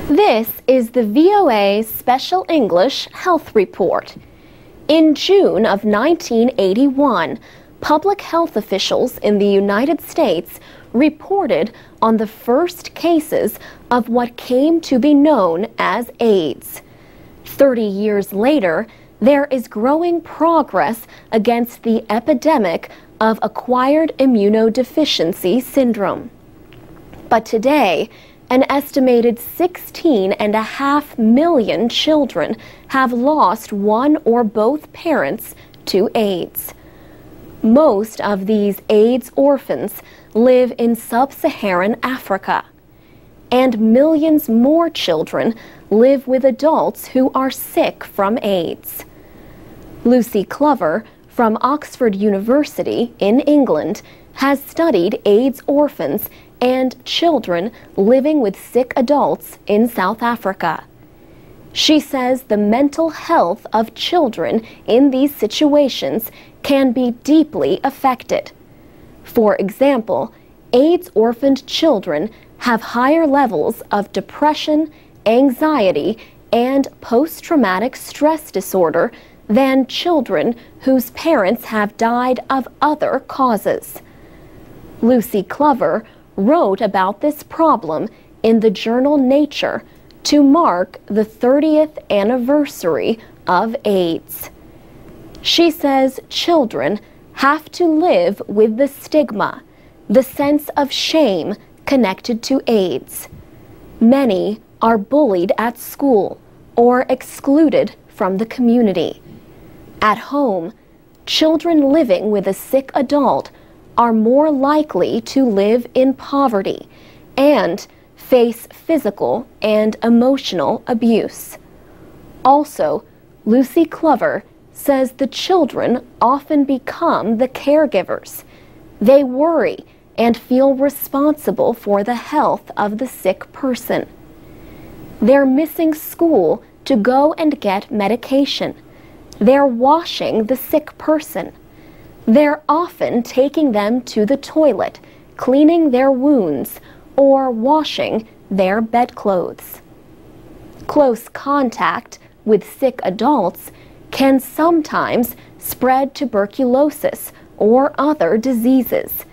This is the VOA Special English Health Report. In June of 1981, public health officials in the United States reported on the first cases of what came to be known as AIDS. 30 years later, there is growing progress against the epidemic of acquired immunodeficiency syndrome. But today, an estimated 16.5 million children have lost one or both parents to AIDS. Most of these AIDS orphans live in sub-Saharan Africa, and millions more children live with adults who are sick from AIDS. Lucy Clover from Oxford University in England has studied AIDS orphans and children living with sick adults in South Africa. She says the mental health of children in these situations can be deeply affected. For example, AIDS-orphaned children have higher levels of depression, anxiety, and post-traumatic stress disorder than children whose parents have died of other causes. Lucy Clover wrote about this problem in the journal Nature to mark the 30th anniversary of AIDS. She says children have to live with the stigma, the sense of shame connected to AIDS. Many are bullied at school or excluded from the community. At home, children living with a sick adult are more likely to live in poverty and face physical and emotional abuse. Also, Lucy Clover says the children often become the caregivers. They worry and feel responsible for the health of the sick person. They're missing school to go and get medication. They're washing the sick person. They're often taking them to the toilet, cleaning their wounds, or washing their bedclothes. Close contact with sick adults can sometimes spread tuberculosis or other diseases.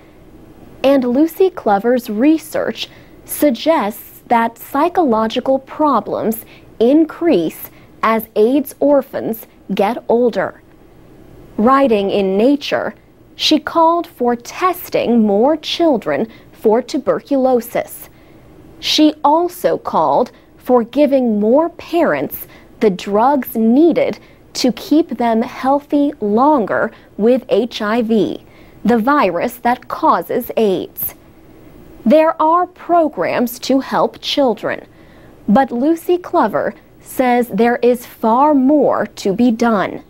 And Lucy Clover's research suggests that psychological problems increase as AIDS orphans get older. Writing in Nature, she called for testing more children for tuberculosis. She also called for giving more parents the drugs needed to keep them healthy longer with HIV, the virus that causes AIDS. There are programs to help children, but Lucy Clover says there is far more to be done.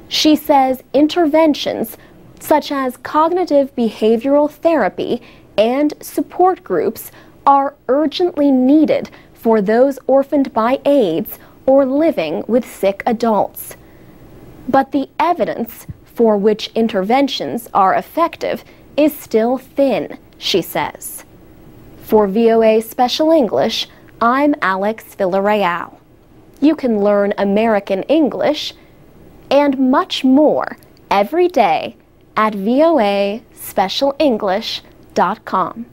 She says interventions such as cognitive behavioral therapy and support groups are urgently needed for those orphaned by AIDS or living with sick adults. But the evidence for which interventions are effective is still thin, she says. For VOA Special English, I'm Alex Villarreal. You can learn American English and much more every day at voaspecialenglish.com.